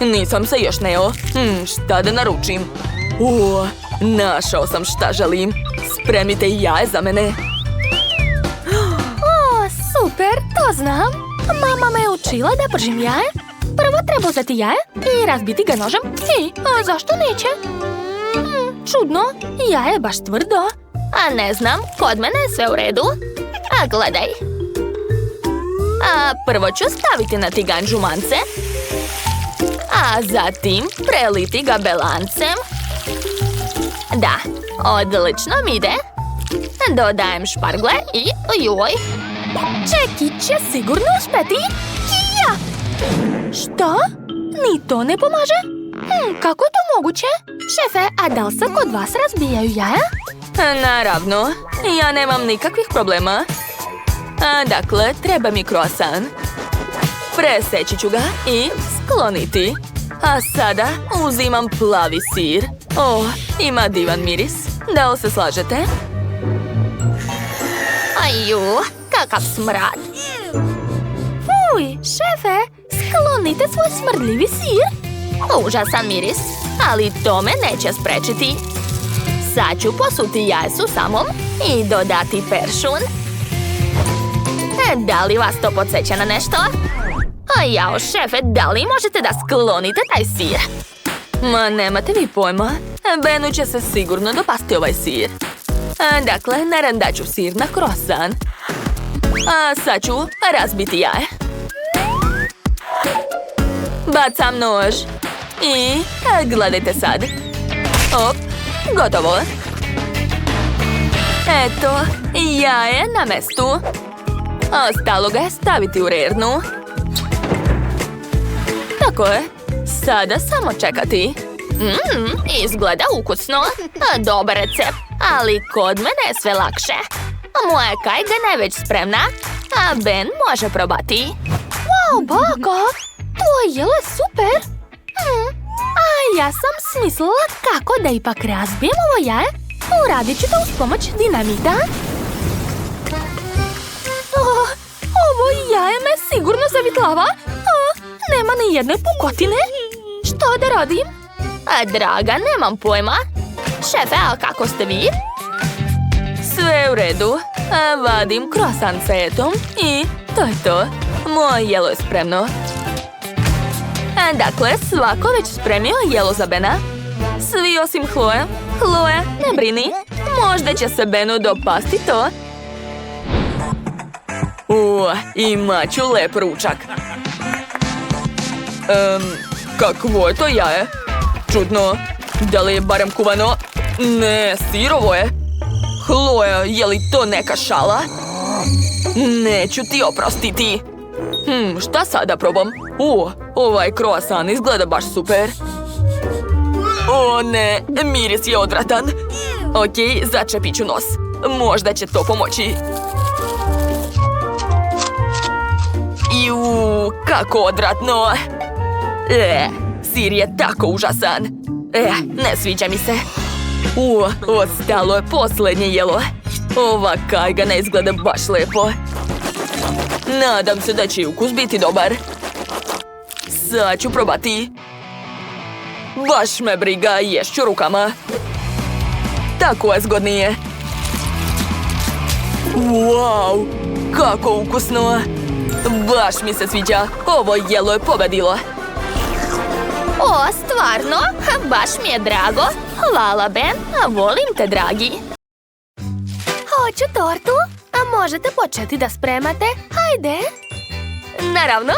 Nisam se još nejeo. Šta da naručim? Našao sam šta želim. Spremite jaje za mene. O, super, to znam. Mama me je učila da pržim jaje. Prvo treba uzeti jaje i razbiti ga nožem. A zašto neće? Čudno, jaje je baš tvrdo. A ne znam, kod mene je sve u redu. A gledaj. Prvo ću staviti na tiganj žumance. A zatim preliti ga belancem. Da, odlično mi ide. Dodajem špargle i joj. Čeki će sigurno uspjeti. Ja! Što? Ni to ne pomaže? Kako je to moguće? Šefe, a da li se kod vas razbijaju jaja? Naravno, ja nemam nikakvih problema. Dakle, treba mi croissant. Preseći ću ga i skloniti. A sada uzimam plavi sir. Ima divan miris. Da li se slažete? Aju, kakav smrad. Fuj, šefe, sklonite svoj smrdljivi sir. Užasan miris, ali to me neće sprečiti. Sad ću posuti jaje susamom i dodati peršun. Da li vas to podsjeća na nešto? Jao, šefe, da li možete da sklonite taj sir? Ma nemate vi pojma. Benu će se sigurno dopasti ovaj sir. Dakle, narandat ću sir na croissant. A sad ću razbiti jaje. Bacam nož. I gledajte sad. Gotovo. Eto, jaje na mestu. Ostalo ga je staviti u rernu. Tako je. Sada samo čekati. Izgleda ukusno. Dobar recept, ali kod mene je sve lakše. Moja kajgana je već spremna, a Ben može probati. Wow, baka! To jelo je super! A ja sam smislila kako da ipak razbijem ovo jaje. Uradit ću to uz pomoć dinamita. Ovo jaje me sigurno zavitlava. Nema ni jedne pukotine. Što da radim? Draga, nemam pojma. Šefe, a kako ste vi? Sve u redu. Vadim croissant sa etom i to je to. Moje jelo je spremno. Dakle, svako već spremio jelo za Bena. Svi osim Chloe. Chloe, ne brini. Možda će se Benu dopasti to. Imat ću lep ručak. Kakvo je to jaje? Čudno. Da li je barem kuvano? Ne, sirovo je. Chloe, je li to neka šala? Neću ti oprostiti. Šta sada probam? Ovaj croissant izgleda baš super. O ne, miris je odvratan. Ok, začepit ću nos. Možda će to pomoći. Kako odvratno. Sir je tako užasan. Ne sviđa mi se. Ostalo je posljednje jelo. Ova kajga ne izgleda baš lepo. Nadam se da će ukus biti dobar. Sad ću probati. Baš me briga, ješću rukama. Tako je zgodnije. Wow, kako ukusno. Baš mi se sviđa. Ovo jelo je pobedilo. Stvarno? Baš mi je drago. Hvala, Ben. Volim te, dragi. Hoću tortu. A možete početi da spremate? Hajde. Naravno,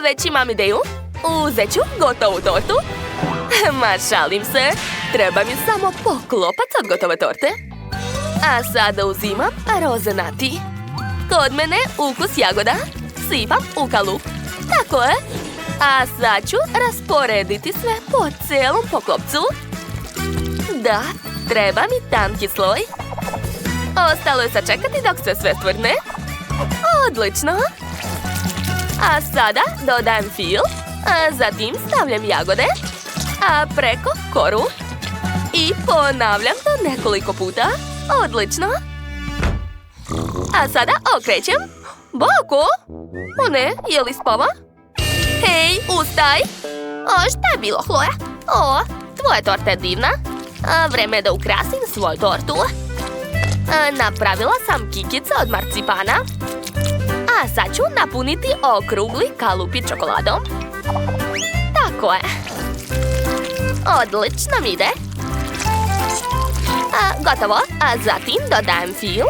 već imam ideju. Uzet ću gotovu tortu. Ma šalim se. Treba mi samo poklopac od gotove torte. A sada uzimam rozenati. Kod mene ukus jagoda. Sipam u kalup. Tako je. A sad ću rasporediti sve po cijelom poklopcu. Da, treba mi tanki sloj. Ostalo je sačekati dok se sve stvrdne. Odlično. A sada dodajem fil. A zatim stavljam jagode. A preko koru. I ponavljam to nekoliko puta. Odlično. A sada okrećem. Boko? O ne, je li spava? Hej, ustaj! Šta je bilo, Chloe? Tvoja torta je divna. Vreme je da ukrasim svoju tortu. Napravila sam kikice od marcipana. A sad ću napuniti okrugli kalupi čokoladom. Tako je. Odlično mi ide. Gotovo. A zatim dodajem fil.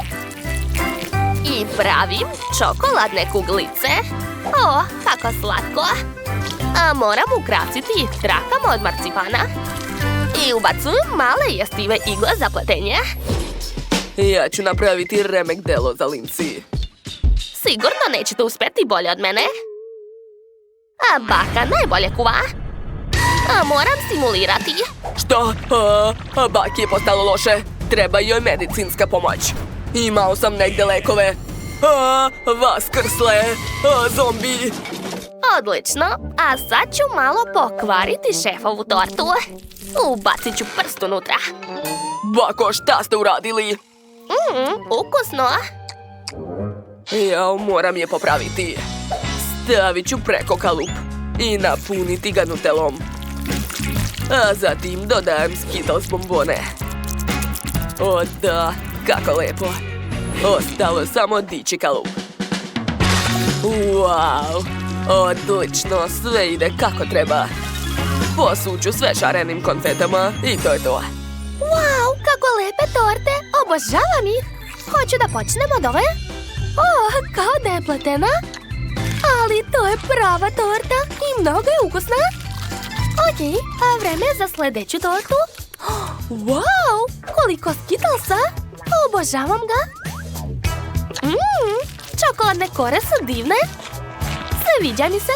I pravim čokoladne kuglice. Kako slatko. Moram ukrasiti trakama od marcipana. I ubacujem male jestive igle za pletenje. Ja ću napraviti remek delo za Lindsay. Sigurno nećete uspjeti bolje od mene. Baka najbolje kuva. Moram simulirati. Što? Baki je postalo loše. Treba joj medicinska pomoć. Imao sam negde lekove. Vaskrsle. Zombi. Odlično. A sad ću malo pokvariti šefovu tortu. Ubacit ću prst unutra. Bako, šta ste uradili? Ukusno. Ja moram je popraviti. Stavit ću preko kalup i napuniti ga nutelom. A zatim dodajem Skittles bombone. O da, kako lepo. Ostalo je samo dići kalup. Wow, odlično, sve ide kako treba. Posuću sve šarenim konfetama i to je to. Wow, kako lepe torte! Obožavam ih! Hoću da počnemo od ove? Kao da je pletena. Ali to je prava torta i mnogo je ukusna. Ok, a vreme je za sljedeću tortu. Wow, koliko Skittlesa! Obožavam ga! Čokoladne kore su divne. Sviđa mi se.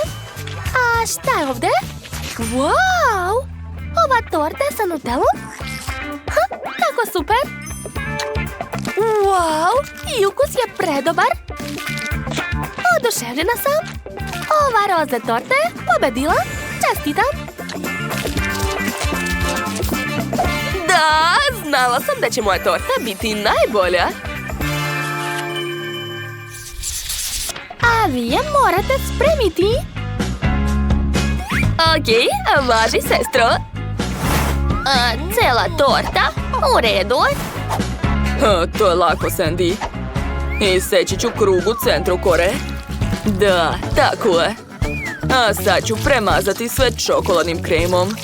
A šta je ovdje? Wow! Ova torta je sa nutelom? Kako super! Wow! I ukus je predobar. Oduševljena sam. Ova roza torta je pobedila. Čestitam! Da, znala sam da će moja torta biti najbolja. A vi je morate spremiti. Ok, važi, sestro. Cela torta? U redu. To je lako, Sandy. Iseći ću krug u centru kore. Da, tako je. A sad ću premazati sve čokoladnim kremom.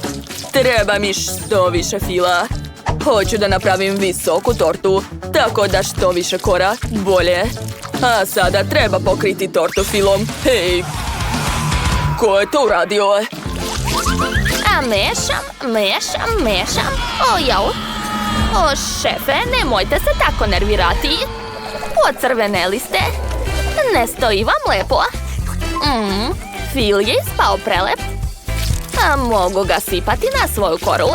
Treba mi što više fila. Hoću da napravim visoku tortu, tako da što više kora, bolje. A sada treba pokriti tortu filom. Hej! Ko je to uradio? Mešam. Šefe, nemojte se tako nervirati. Pocrveneli ste. Ne stoji vam lepo. Fil je ispao prelep. A mogu ga sipati na svoju koru.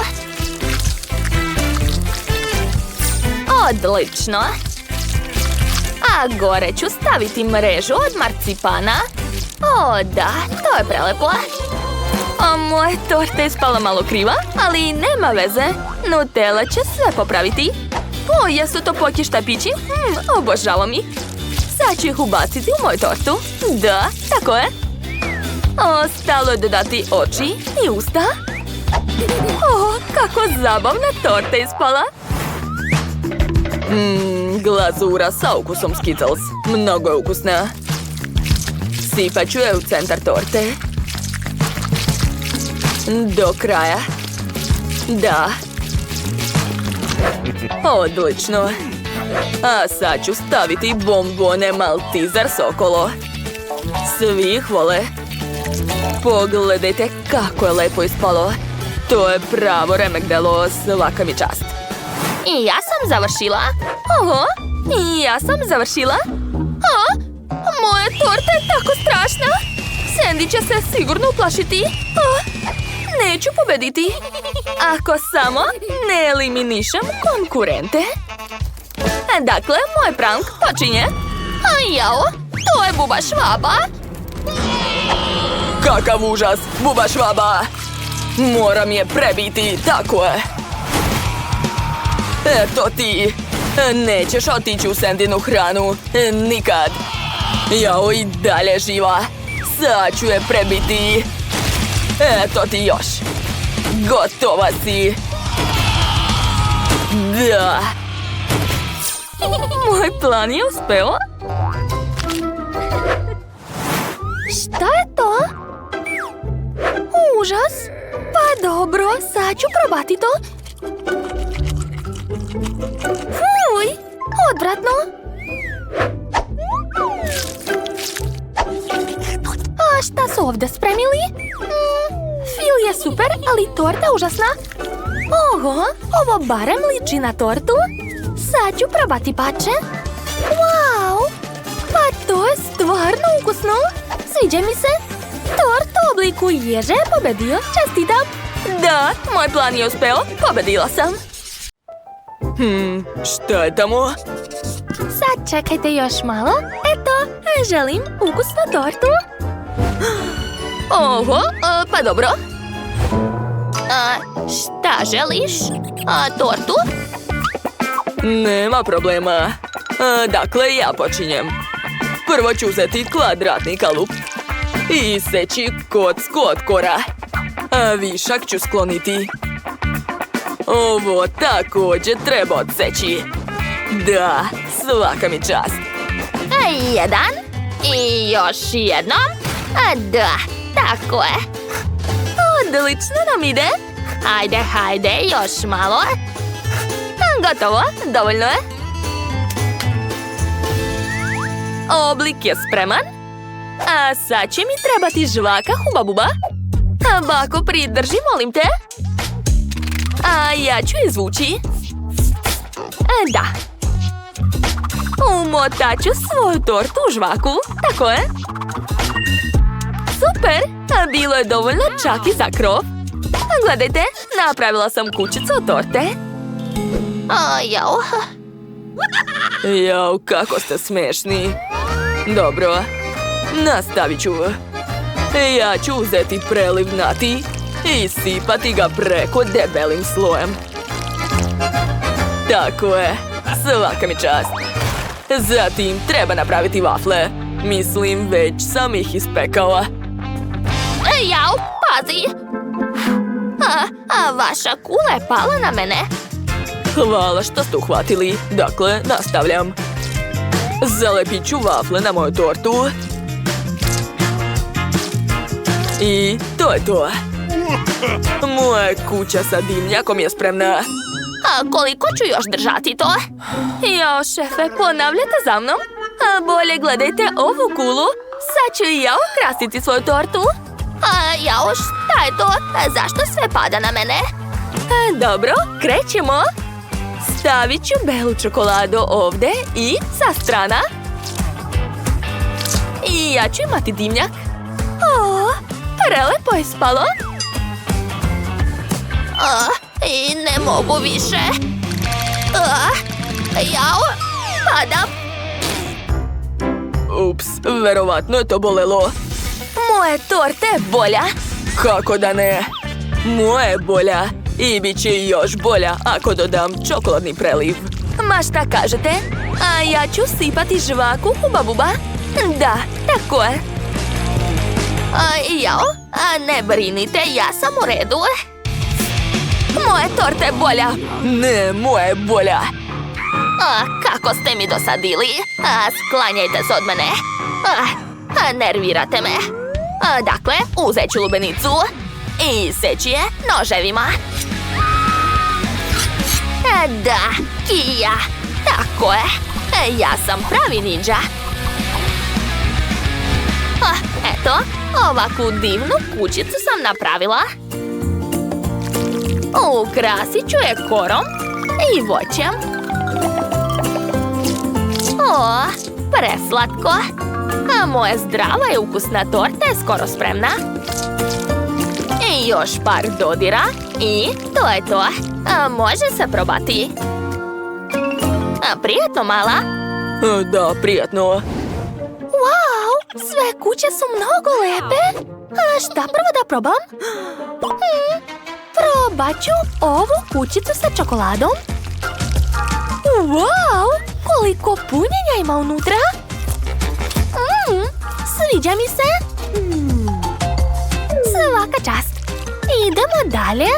Odlično. A gore ću staviti mrežu od marcipana. O da, to je prelepo. Moja torta je ispala malo kriva, ali nema veze. Nutella će sve popraviti. Jesu to poki štapići? Obožavam ih. Sad ću ih ubaciti u moju tortu. Da, tako je. Ostalo je dodati oči i usta. Kako zabavna torta ispala. Glazura sa ukusom Skittles. Mnogo je ukusna. Sipat ću je u centar torte. Do kraja. Da. Odlično. A sad ću staviti bombone Malteser okolo. Svi ih vole. Pogledajte kako je lepo ispalo. To je pravo remek delo, svaka mi čast. I ja sam završila. I ja sam završila. Moja torta je tako strašna. Sandy će se sigurno uplašiti. Neću pobediti. Ako samo ne eliminišem konkurente. Dakle, moj prank počinje. Jao, to je Buba Švaba. Kakav užas, Buba Švaba! Moram je prebiti, tako je. Eto ti. Nećeš otići u Sandinu hranu. Nikad. Jao, i dalje živa. Sad ću je prebiti. Eto ti još. Gotova si. Da. Moj plan je uspeo. Šta je to? Užas. Pa dobro, sad ću probati to. Fuj, odvratno. A šta su ovdje spremili? Fil je super, ali torta užasna. Oho, ovo barem liči na tortu. Sad ću probati pače. Wow, pa to je stvarno ukusno. Sviđa mi se. Tort u obliku ježe je pobedio. Čestitam. Da, moj plan je uspeo. Pobedila sam. Šta je tamo? Sad čekajte još malo. Eto, želim ukusnu tortu. Oho, pa dobro. Šta želiš? Tortu? Nema problema. Dakle, ja počinjem. Prvo ću uzeti kvadratni kalup i iseći kocku od kora. A višak ću skloniti. Ovo također treba odseći. Da, svaka mi čast. Jedan. I još jednom. Da, tako je. Odlično nam ide. Hajde, još malo. Gotovo, dovoljno je. Oblik je spreman. A sad će mi trebati žvaka Huba Buba. A bako pridrži, molim te. A ja ću izvući. Da. Umotaću svoju tortu u žvaku. Tako je. Super. A bilo je dovoljno čak i za krov. Gledajte, napravila sam kućicu od torte. Jao. Jao, kako ste smešni. Dobro, nastavit ću. Ja ću uzeti preliv nati i sipati ga preko debelim slojem. Tako je, svaka mi čast. Zatim treba napraviti vafle. Mislim, već sam ih ispekao. Jao, pazi. Vaša kula je pala na mene. Hvala što ste uhvatili. Dakle, nastavljam. Zalepit ću vafle na moju tortu. I to je to. Moja kuća sa dimnjakom je spremna. Koliko ću još držati to? Jao, šefe, ponavljate za mnom. A bolje gledajte ovu kulu. Sad ću i ja ukrasiti svoju tortu. Jao, šta je to? Zašto sve pada na mene? Dobro, krećemo. Stavit ću belu čokoladu ovdje i sa strana. I ja ću imati dimnjak. O, prelepo je spalo. I ne mogu više. Jao, padam. Ups, verovatno je to bolelo. Moje torte je bolja. Kako da ne? Moja je bolja. I bit će još bolja ako dodam čokoladni preliv. Ma šta kažete? A ja ću sipati žvaku Huba Buba. Da, tako je. Jao, ne brinite, ja sam u redu. Moje torte je bolja. Ne, moja je bolja. Kako ste mi dosadili. Sklanjajte se od mene. Nervirate me. Dakle, uzet ću lubenicu i seći je noževima. Da, Kija. Tako je. Ja sam pravi ninja. Eto, ovakvu divnu kućicu sam napravila. Ukrasit ću je korom i voćem. Preslatko. Moja zdrava i ukusna torta je skoro spremna. I još par dodira i to je to. Može se probati. Prijetno, mala. Da, prijetno. Wow, sve kuće su mnogo lepe. Šta prvo da probam? Probat ću ovu kućicu sa čokoladom. Wow, koliko punjenja ima unutra. Sviđa mi se. Svaka čast. Idemo dalje.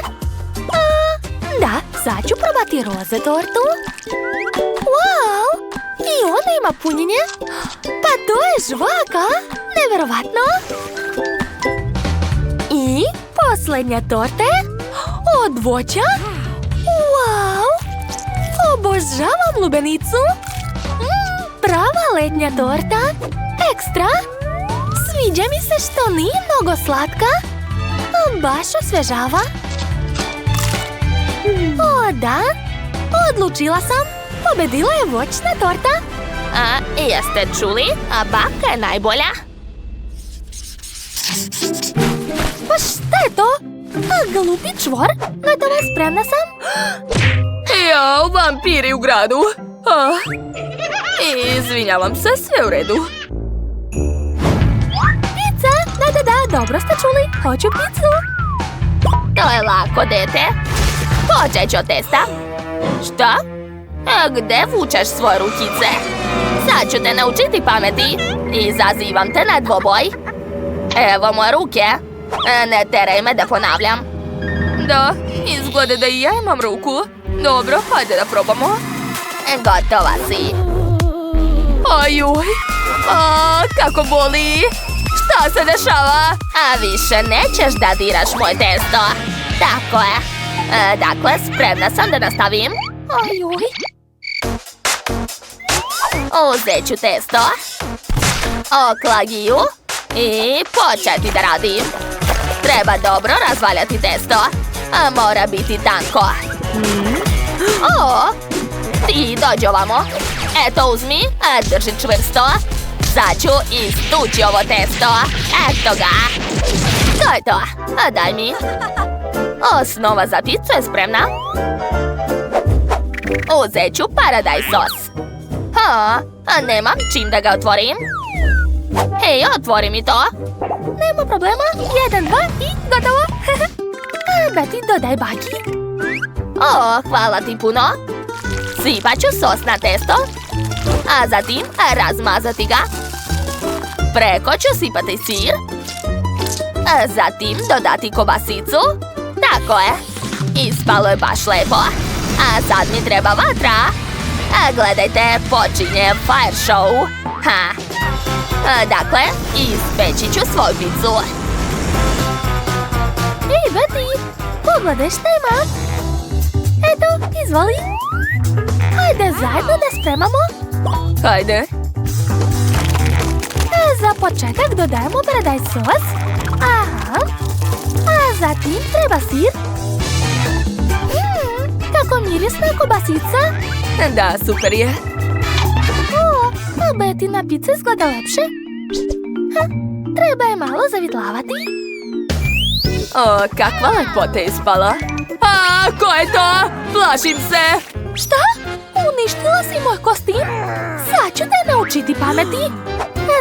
Da, sad ću probati roze tortu. Wow! I ona ima punjenje. Pa to je žvaka. Neverovatno. I posljednja torta od voća. Wow! Obožavam lubenicu. Prava letnja torta. Ekstra. Sviđa mi se što nije mnogo slatka. Baš osvežava. O da, odlučila sam. Pobedila je voćna torta. Jeste čuli? A baka je najbolja. Pa šta je to? Glupi čvor. Gotova, spremna sam. Jao, vampiri u gradu. Izvinjavam se, sve u redu. Pizza, da, dobro ste čuli. Hoću pizzu. To je lako, dete. Počet ću od testa. Šta? Gde vučeš svoje rukice? Sad ću te naučiti pameti. Izazivam te na dvoboj. Evo moje ruke. Ne teraj me da ponavljam. Da, izgleda da i ja imam ruku. Dobro, hajde da probamo. Gotova si. Ajuj, kako boli. Šta se dešava? A više nećeš da diraš moje testo. Tako je. Dakle, spremna sam da nastavim. Ajuj. Uzet ću testo. Oklagiju. I početi da radim. Treba dobro razvaljati testo. Mora biti tanko. Ti dođi ovamo. Eto uzmi, drži čvrsto. Sad ću istući ovo testo. Eto ga. To je to. Daj mi. Osnova za picu je spremna. Uzet ću paradajz sos. Nemam čim da ga otvorim. Hej, otvori mi to. Nema problema. 1, 2 i gotovo. Betty, dodaj baki. Hvala ti puno. Sipat ću sos na testo. A zatim razmazati ga. Preko ću sipati sir. A zatim dodati kobasicu. Tako je. Ispalo je baš lepo. A sad mi treba vatra. Gledajte, počinje fire show. Dakle, ispeći ću svoju picu. Ej, Betty, pogledaj šta ima. Eto, izvoli. Hajde zajedno da spremamo. Hajde. Za početak dodajemo paradajz sos. Aha. A zatim treba sir. Kako mirisna kobasica. Da, super je. A Bettina pizza izgleda lepše. Treba je malo zavitlavati. Kakva lepota je ispala. Ko je to? Plašim se. Šta? Uništila si moj kostim? Sad ću te naučiti pameti.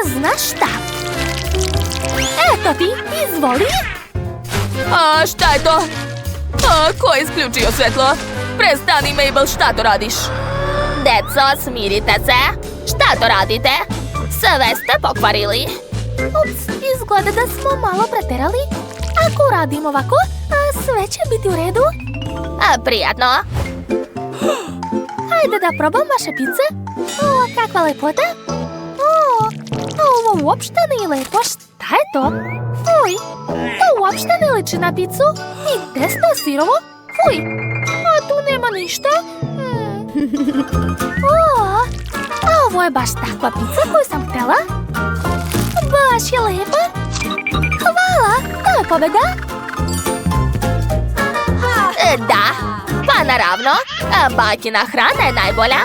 Znaš šta? Eto ti, izvoli. Šta je to? Ko je isključio svetlo? Prestani, Mabel, šta to radiš? Deco, smirite se. Šta to radite? Sve ste pokvarili. Ups, izgleda da smo malo preterali. Ako uradim ovako, sve će biti u redu. Prijatno. Hajde da probam vaše pice. Kakva lepota. Ovo uopšte nije lepo. Šta je to? Fuj, to uopšte ne liči na picu. I testo je sirovo. Fuj, a tu nema ništa. Ovo je baš takva pica koju sam htjela. Baš je lepa. Hvala, to je pobeda. Da, pa naravno, bakina hrana je najbolja.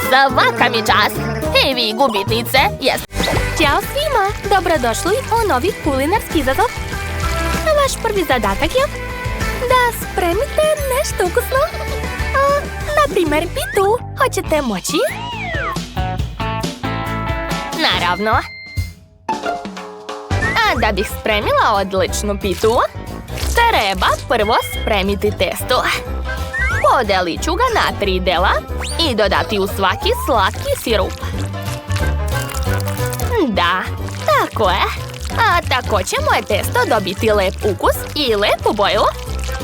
Svaka mi čast. I vi, gubitnice, jeste. Ćao svima, dobrodošli u novi kulinarski izazov. Vaš prvi zadatak je da spremite nešto ukusno. Na primjer, pitu. Hoćete moći? Naravno. A da bih spremila odličnu pitu, treba prvo spremiti testo. Podelit ću ga na 3 dela i dodati u svaki slatki sirup. Da, tako je. A tako će moje testo dobiti lep ukus i lepu boju.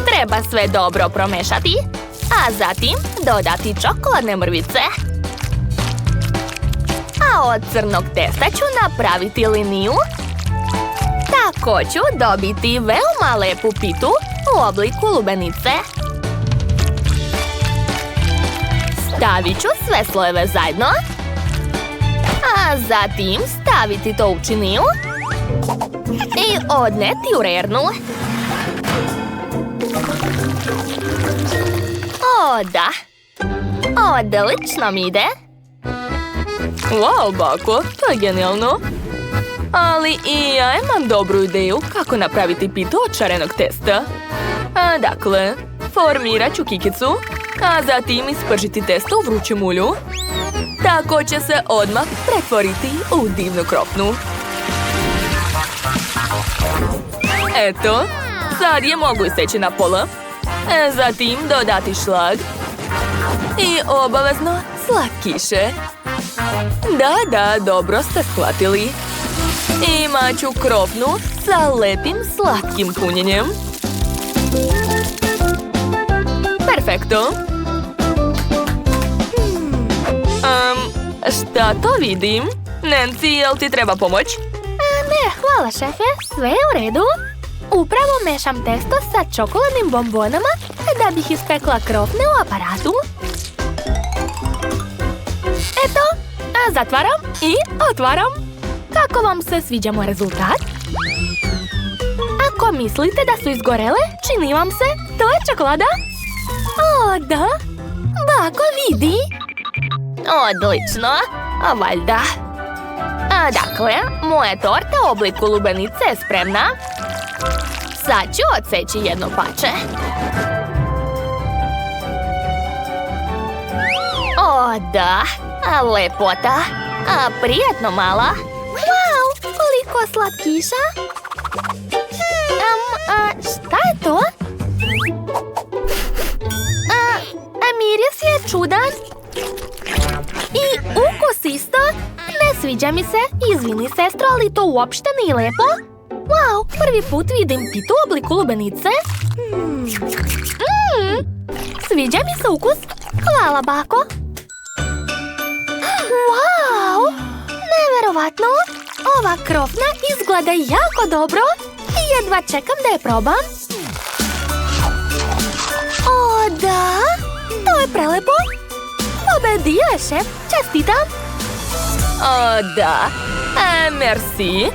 Treba sve dobro promešati, a zatim dodati čokoladne mrvice. A od crnog testa ću napraviti liniju. Tako ću dobiti veoma lepu pitu u obliku lubenice. Stavit ću sve slojeve zajedno, a zatim staviti to u činiju i odneti u rernu. O, da! Odlično mi ide! Wow, bako, to je genijalno. Ali i ja imam dobru ideju kako napraviti pitu od šarenog testa. Dakle, formirat ću kikicu, a zatim ispržiti testo u vrućem ulju. Tako će se odmah pretvoriti u divnu krofnu. Eto, sad je mogu iseći na pola. Zatim dodati šlag. I obavezno slatkiše. Da, dobro ste shvatili. Imat ću krofnu sa lepim slatkim punjenjem. Perfekto. Šta to vidim? Nancy, jel ti treba pomoć? Ne, hvala šefe, sve je u redu. Upravo mešam testo sa čokoladnim bombonama da bih ispekla krofne u aparatu. Eto, zatvaram i otvaram. Kako vam se sviđa moj rezultat? Ako mislite da su izgorele, čini vam se, to je čokolada. O, da. Bako, vidi. Odlično, valjda. Dakle, moja torta u obliku lubenice je spremna. Sad ću odseći jedno pače. O, da, lepota, prijatno mala. Wow, koliko slatkiša. Šta je to? Miris je čudan. I ukus isto. Ne sviđa mi se, izvini sestro, ali to uopšte nije lepo. Wow, prvi put vidim pitu u obliku lubenice. Sviđa mi se ukus. Hvala, bako. Wow, neverovatno. Ova krofna izgleda jako dobro i jedva čekam da je probam. O, da, to je prelepo. Pobedio je šef, čestitam. O, da. Merci.